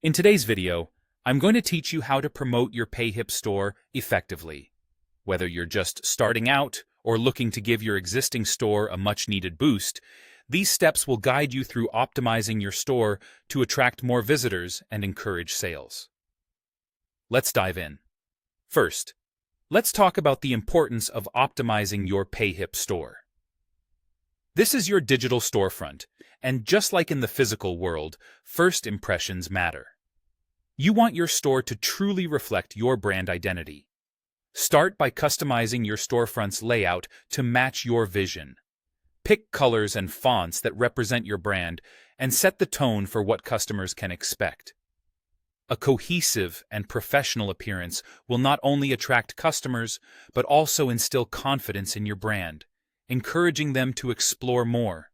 In today's video, I'm going to teach you how to promote your Payhip store effectively. Whether you're just starting out or looking to give your existing store a much-needed boost, these steps will guide you through optimizing your store to attract more visitors and encourage sales. Let's dive in. First, let's talk about the importance of optimizing your Payhip store. This is your digital storefront, and just like in the physical world, first impressions matter. You want your store to truly reflect your brand identity. Start by customizing your storefront's layout to match your vision. Pick colors and fonts that represent your brand and set the tone for what customers can expect. A cohesive and professional appearance will not only attract customers, but also instill confidence in your brand, encouraging them to explore more.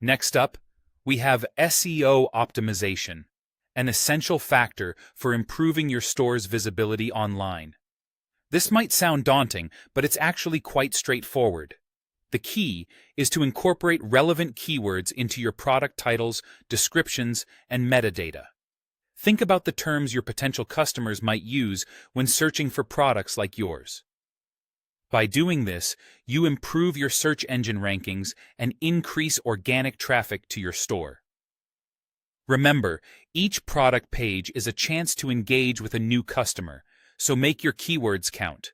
Next up, we have SEO optimization, an essential factor for improving your store's visibility online. This might sound daunting, but it's actually quite straightforward. The key is to incorporate relevant keywords into your product titles, descriptions, and metadata. Think about the terms your potential customers might use when searching for products like yours. By doing this, you improve your search engine rankings and increase organic traffic to your store. Remember, each product page is a chance to engage with a new customer, so make your keywords count.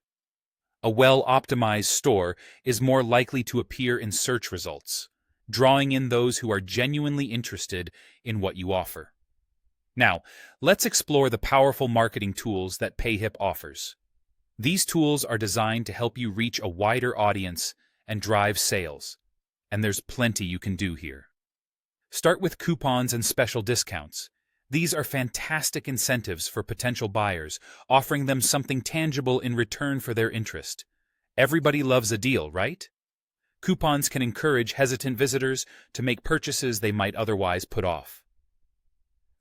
A well-optimized store is more likely to appear in search results, drawing in those who are genuinely interested in what you offer. Now, let's explore the powerful marketing tools that Payhip offers. These tools are designed to help you reach a wider audience and drive sales, and there's plenty you can do here. Start with coupons and special discounts. These are fantastic incentives for potential buyers, offering them something tangible in return for their interest. Everybody loves a deal, right? Coupons can encourage hesitant visitors to make purchases they might otherwise put off.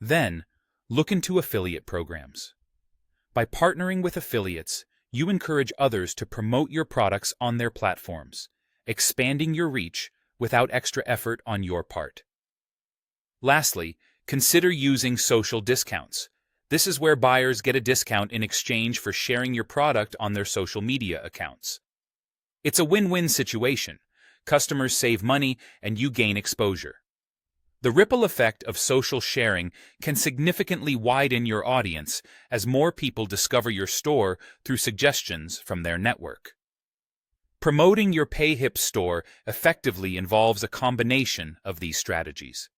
Then, look into affiliate programs. By partnering with affiliates, you encourage others to promote your products on their platforms, expanding your reach without extra effort on your part. Lastly, consider using social discounts. This is where buyers get a discount in exchange for sharing your product on their social media accounts. It's a win-win situation. Customers save money and you gain exposure. The ripple effect of social sharing can significantly widen your audience as more people discover your store through suggestions from their network. Promoting your Payhip store effectively involves a combination of these strategies.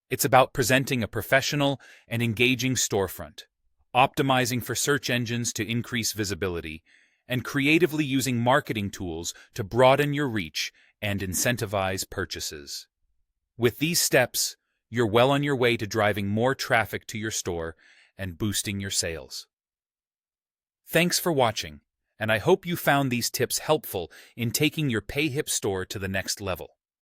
It's about presenting a professional and engaging storefront, optimizing for search engines to increase visibility, and creatively using marketing tools to broaden your reach and incentivize purchases. With these steps, you're well on your way to driving more traffic to your store and boosting your sales. Thanks for watching, and I hope you found these tips helpful in taking your Payhip store to the next level.